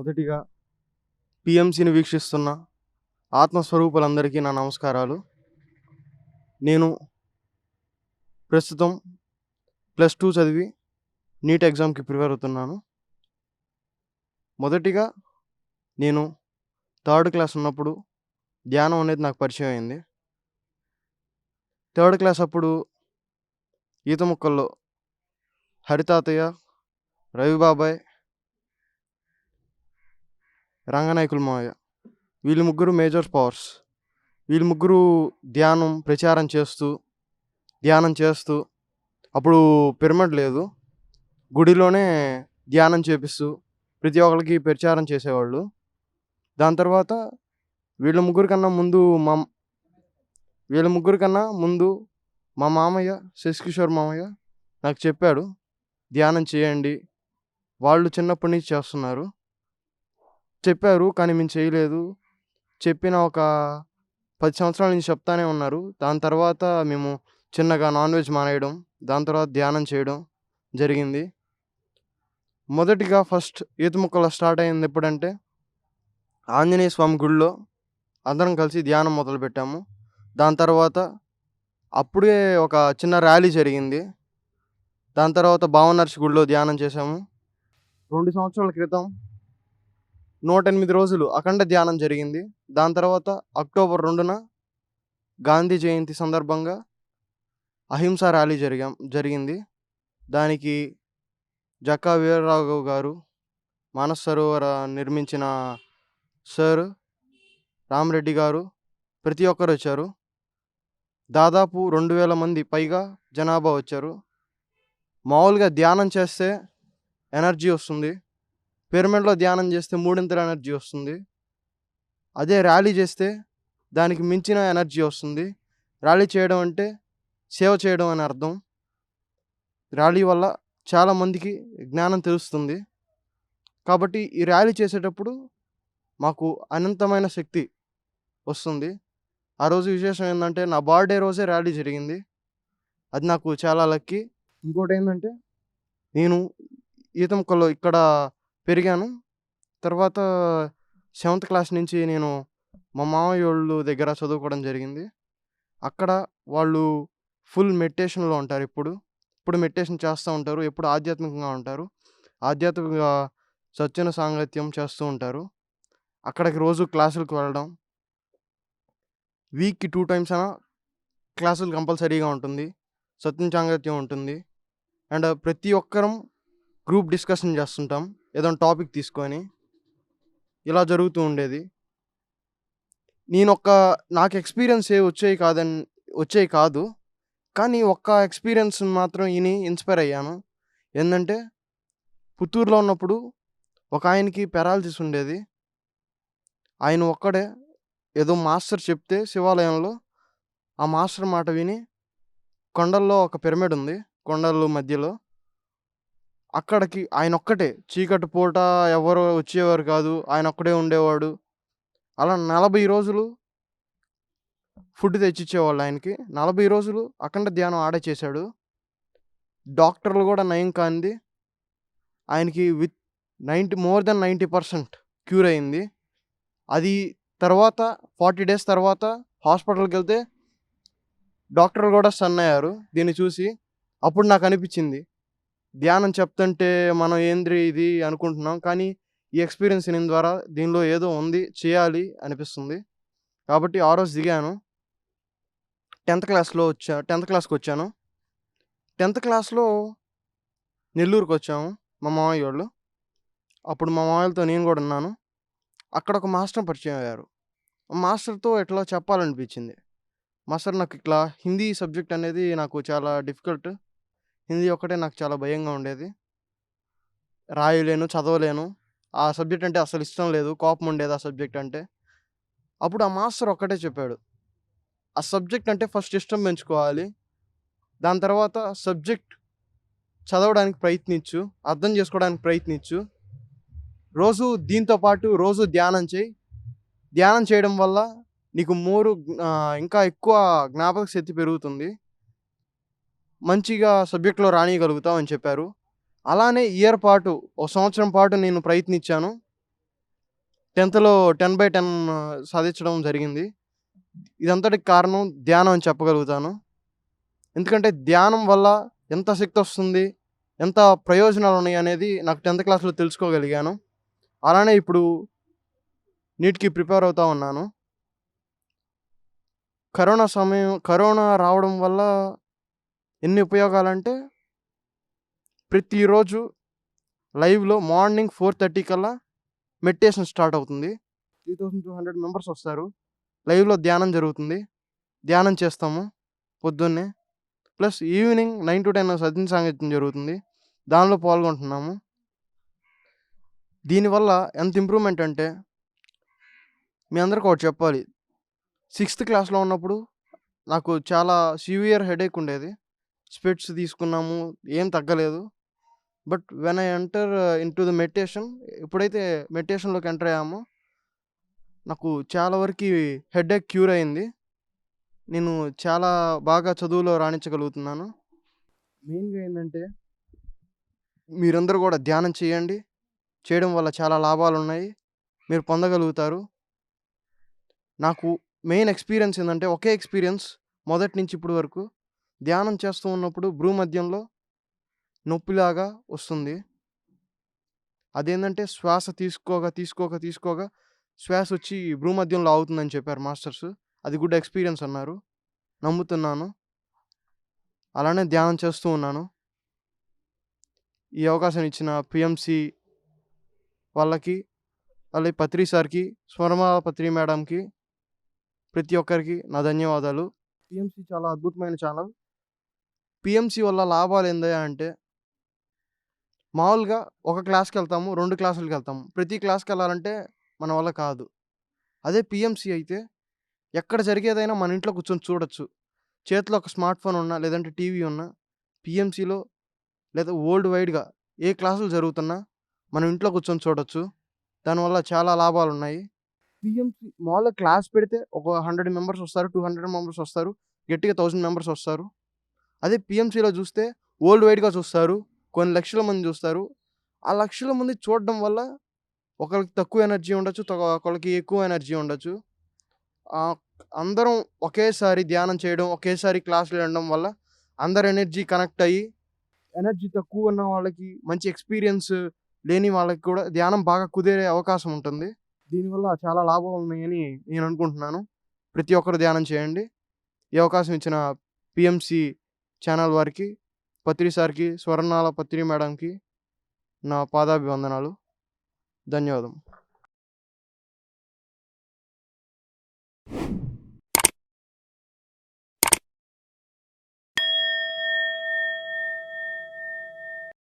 మొదటిగా పిఎంసిని వీక్షిస్తున్న ఆత్మస్వరూపులందరికీ నా నమస్కారాలు. నేను ప్రస్తుతం +2 చదివి నీట్ ఎగ్జామ్‌కి ప్రిపేర్ అవుతున్నాను. మొదటిగా నేను థర్డ్ క్లాస్ ఉన్నప్పుడు ధ్యానం అనేది నాకు పరిచయం అయింది. థర్డ్ క్లాస్ అప్పుడు ఈత ముక్కల్లో హరితాతయ్య, రవిబాబాయ్, రంగనాయకుల మావయ్య వీళ్ళు ముగ్గురు మేజర్ పవర్స్. వీళ్ళు ముగ్గురు ధ్యానం చేస్తూ అప్పుడు పిరమిడ్ లేదు. గుడిలోనే ధ్యానం చేపిస్తూ ప్రతి ఒక్కళ్ళకి ప్రచారం చేసేవాళ్ళు. దాని తర్వాత వీళ్ళ ముగ్గురు కన్నా ముందు మా మామయ్య శశికిషోర్ మామయ్య నాకు చెప్పాడు, ధ్యానం చేయండి. వాళ్ళు చిన్నప్పటి నుంచి చేస్తున్నారు. చెప్పారు కానీ మేము చేయలేదు. చెప్పిన ఒక 10 సంవత్సరాల నుంచి చెప్తానే ఉన్నారు. దాని తర్వాత మేము చిన్నగా నాన్ వెజ్ మానేయడం, దాని తర్వాత ధ్యానం చేయడం జరిగింది. మొదటిగా ఫస్ట్ ఈత ముక్కలో స్టార్ట్ అయింది ఎప్పుడంటే ఆంజనేయ స్వామి గుడిలో అందరం కలిసి ధ్యానం మొదలుపెట్టాము. దాని తర్వాత అప్పుడే ఒక చిన్న ర్యాలీ జరిగింది. దాని తర్వాత భావనర్షి గుడిలో ధ్యానం చేశాము. 2 సంవత్సరాల క్రితం 108 రోజులు అఖండ ధ్యానం జరిగింది. దాని తర్వాత అక్టోబర్ 2న గాంధీ జయంతి సందర్భంగా అహింసా ర్యాలీ జరిగింది. దానికి జక్కా వీరరాఘవ్ గారు, మానస్ సరోవర నిర్మించిన సార్ రామరెడ్డి గారు ప్రతి ఒక్కరు వచ్చారు. దాదాపు 2000 మంది పైగా జనాభా వచ్చారు. మామూలుగా ధ్యానం చేస్తే ఎనర్జీ వస్తుంది. పిరమిడ్లో ధ్యానం చేస్తే మూడింతల ఎనర్జీ వస్తుంది. అదే ర్యాలీ చేస్తే దానికి మించిన ఎనర్జీ వస్తుంది. ర్యాలీ చేయడం అంటే సేవ చేయడం అని అర్థం. ర్యాలీ వల్ల చాలామందికి జ్ఞానం తెలుస్తుంది. కాబట్టి ఈ ర్యాలీ చేసేటప్పుడు మాకు అనంతమైన శక్తి వస్తుంది. ఆ రోజు విశేషం ఏంటంటే నా బర్త్డే రోజే ర్యాలీ జరిగింది. అది నాకు చాలా లక్కీ. ఇంకోటి ఏంటంటే నేను ఈత ముక్కల్లో ఇక్కడ పెరిగాను. తర్వాత 7th క్లాస్ నుంచి నేను మా మామయ్య వాళ్ళ దగ్గర చదువుకోవడం జరిగింది. అక్కడ వాళ్ళు ఫుల్ మెడిటేషన్లో ఉంటారు. ఇప్పుడు మెడిటేషన్ చేస్తూ ఉంటారు. ఎప్పుడు ఆధ్యాత్మికంగా ఉంటారు. ఆధ్యాత్మిక సత్యన సాంగత్యం చేస్తూ ఉంటారు. అక్కడికి రోజు క్లాసులకు వెళ్ళడం, వీక్‌కి 2 టైమ్స్ అయినా క్లాసులు కంపల్సరీగా ఉంటుంది. సత్యం సాంగత్యం ఉంటుంది. అండ్ ప్రతి ఒక్కరం గ్రూప్ డిస్కషన్ చేస్తుంటాం ఏదైనా టాపిక్ తీసుకొని. ఇలా జరుగుతూ ఉండేది. నాకు ఎక్స్పీరియన్స్ వచ్చేవి కాదు. కానీ ఒక్క ఎక్స్పీరియన్స్ మాత్రం విని ఇన్స్పైర్ అయ్యాను. ఏంటంటే పుత్తూరులో ఉన్నప్పుడు ఒక ఆయనకి పెరాలసిస్ ఉండేది. ఆయన ఒక్కడే ఏదో మాస్టర్ చెప్తే శివాలయంలో ఆ మాస్టర్ మాట విని కొండల్లో ఒక పిరమిడ్ ఉంది. కొండల మధ్యలో అక్కడికి ఆయన ఒక్కటే చీకటి పూట ఎవరు వచ్చేవారు కాదు. ఆయన ఒక్కడే ఉండేవాడు. అలా 40 రోజులు ఫుడ్ తెచ్చిచ్చేవాళ్ళు ఆయనకి. 40 రోజులు అఖండ ధ్యానం ఆడే చేశాడు. డాక్టర్లు కూడా నయం కానిది ఆయనకి మోర్ దెన్ 90% క్యూర్ అయింది. అది తర్వాత 40 డేస్ తర్వాత హాస్పిటల్కి వెళ్తే డాక్టర్లు కూడా స్టన్ అయ్యారు దీన్ని చూసి. అప్పుడు నాకు అనిపించింది, ధ్యానం చెప్తుంటే మనం ఏంద్రి ఇది అనుకుంటున్నాం, కానీ ఈ ఎక్స్పీరియన్స్ ద్వారా దీనిలో ఏదో ఉంది, చేయాలి అనిపిస్తుంది. కాబట్టి ఆ రోజు దిగాను. 10th క్లాస్కి వచ్చాను. 10th క్లాస్లో నెల్లూరుకి వచ్చాము మా మామయ్య వాళ్ళు. అప్పుడు మా మామయ్యలతో నేను కూడా ఉన్నాను. అక్కడ ఒక మాస్టర్ పరిచయం అయ్యారు. మాస్టర్తో ఎట్లా చెప్పాలనిపించింది. మాస్టర్ నాకు ఇట్లా హిందీ సబ్జెక్ట్ అనేది నాకు చాలా డిఫికల్ట్. హిందీ ఒక్కటే నాకు చాలా భయంగా ఉండేది. రాయలేను, చదవలేను. ఆ సబ్జెక్ట్ అంటే అసలు ఇష్టం లేదు. కోపం ఉండేది ఆ సబ్జెక్ట్ అంటే. అప్పుడు ఆ మాస్టర్ ఒక్కటే చెప్పాడు, ఆ సబ్జెక్ట్ అంటే ఫస్ట్ ఇష్టం పెంచుకోవాలి. దాని తర్వాత సబ్జెక్ట్ చదవడానికి ప్రయత్నించు, అర్థం చేసుకోవడానికి ప్రయత్నించు. రోజు దీంతో పాటు రోజు ధ్యానం చేయి. ధ్యానం చేయడం వల్ల నీకు ఇంకా ఎక్కువ జ్ఞాపక శక్తి పెరుగుతుంది. మంచిగా సబ్జెక్ట్లో రానియగలుగుతావు అని చెప్పారు. అలానే ఒక సంవత్సరం పాటు నేను ప్రయత్నించాను. 10థ్‌లో 10/10 సాధించడం జరిగింది. ఇదంతటికి కారణం ధ్యానం అని చెప్పగలుగుతాను. ఎందుకంటే ధ్యానం వల్ల ఎంత శక్తొస్తుంది, ఎంత ప్రయోజనాలున్నాయి అనేది నాకు 10థ్ క్లాస్‌లో తెలుసుకోగలిగాను. అలానే ఇప్పుడు నీట్‌కి ప్రిపేర్ అవుతా ఉన్నాను. కరోనా రావడం వల్ల ఎన్ని ఉపయోగాలంటే, ప్రతిరోజు లైవ్‌లో మార్నింగ్ 4:30 కల్లా మెడిటేషన్ స్టార్ట్ అవుతుంది. 3200 మెంబర్స్ వస్తారు. లైవ్‌లో ధ్యానం జరుగుతుంది. ధ్యానం చేస్తాము పొద్దున్నే. ప్లస్ ఈవినింగ్ 9-10 సద్ది సాంగత్యం జరుగుతుంది. దానిలో పాల్గొంటున్నాము. దీనివల్ల ఎంత ఇంప్రూవ్‌మెంట్ అంటే, మీ అందరికి ఒకటి చెప్పాలి. 6థ్ క్లాస్‌లో ఉన్నప్పుడు నాకు చాలా సివియర్ హెడేక్ ఉండేది. స్పెట్స్ తీసుకున్నాము. ఏం తగ్గలేదు. But when I enter into the meditation, ఎప్పుడైతే మెడిటేషన్‌లోకి ఎంటర్ అయ్యామో, నాకు చాలా వరకి హెడేక్ క్యూర్ అయింది. నేను చాలా బాగా చదువులో రాణించగలుగుతున్నాను. మెయిన్‌గా ఏందంటే, మీరందరూ గూడా ధ్యానం చేయండి. చేయడం వల్ల చాలా లాభాలున్నాయి. మీరు పొందగలుగుతారు. నాకు మెయిన్ ఎక్స్‌పీరియన్స్ ఏందంటే, ఒకే ఎక్స్‌పీరియన్స్ మొదటి నుంచి ఇప్పటి వరకు. ధ్యానం చేస్తూ ఉన్నప్పుడు భ్రూమధ్యంలో నొప్పిలాగా వస్తుంది. అదేందంటే శ్వాస తీసుకోగా శ్వాసొచ్చి భ్రూమధ్యంలో ఆగుతుందని చెప్పారు మాస్టర్స్. అది గుడ్ ఎక్స్‌పీరియన్స్ అన్నారు. నమ్ముతున్నాను. అలానే ధ్యానం చేస్తూ ఉన్నాను. ఈ అవకాశం ఇచ్చిన పీఎంసీ వాళ్ళకి, అలాగే పత్రి సార్‌కి, స్వర్ణ పత్రి మేడంకి, ప్రతి ఒక్కరికి నా ధన్యవాదాలు. పీఎంసీ చాలా అద్భుతమైన ఛానల్. పీఎంసీ వల్ల లాభాలేందయ్యా అంటే, మామూలుగా ఒక క్లాస్‌కెళ్తాము, 2 క్లాసులకెళ్తాము. ప్రతి క్లాస్‌కెళ్ళాలంటే మన వల్ల కాదు. అదే పీఎంసీ అయితే ఎక్కడ జరిగేదైనా మన ఇంట్లో కూర్చొని చూడొచ్చు. చేతిలో ఒక స్మార్ట్ ఫోన్ ఉన్నా, లేదంటే టీవీ ఉన్నా, పీఎంసీలో లేదా వరల్డ్ వైడ్‌గా ఏ క్లాసులు జరుగుతున్నా మనం ఇంట్లో కూర్చొని చూడొచ్చు. దానివల్ల చాలా లాభాలున్నాయి. పీఎంసీ మామూలుగా క్లాస్ పెడితే ఒక 100 మెంబర్స్ వస్తారు, 200 మెంబర్స్ వస్తారు, గట్టిగా 1000 మెంబర్స్ వస్తారు. అదే పీఎంసీలో చూస్తే వరల్డ్ వైడ్‌గా చూస్తారు. కొన్ని లక్షల మంది చూస్తారు. ఆ లక్షల మంది చూడడం వల్ల ఒకళ్ళకి తక్కువ ఎనర్జీ ఉండొచ్చు. ఒకళ్ళకి ఎక్కువ ఎనర్జీ ఉండొచ్చు. ఆహ్, అందరం ఒకేసారి ధ్యానం చేయడం, ఒకేసారి క్లాస్‌లు వినడం వల్ల అందరి ఎనర్జీ కనెక్ట్ అయ్యి, ఎనర్జీ తక్కువ ఉన్న వాళ్ళకి, మంచి ఎక్స్‌పీరియన్స్ లేని వాళ్ళకి కూడా ధ్యానం బాగా కుదిరే అవకాశం ఉంటుంది. దీనివల్ల చాలా లాభాలున్నాయని నేను అనుకుంటున్నాను. ప్రతి ఒక్కరు ధ్యానం చేయండి. ఈ అవకాశం ఇచ్చిన పీఎంసీ ఛానల్ వారికి, పత్రి సార్‌కి, స్వర్ణాల పత్రి మేడంకి నా పాదాభివందనాలు. ధన్యవాదం.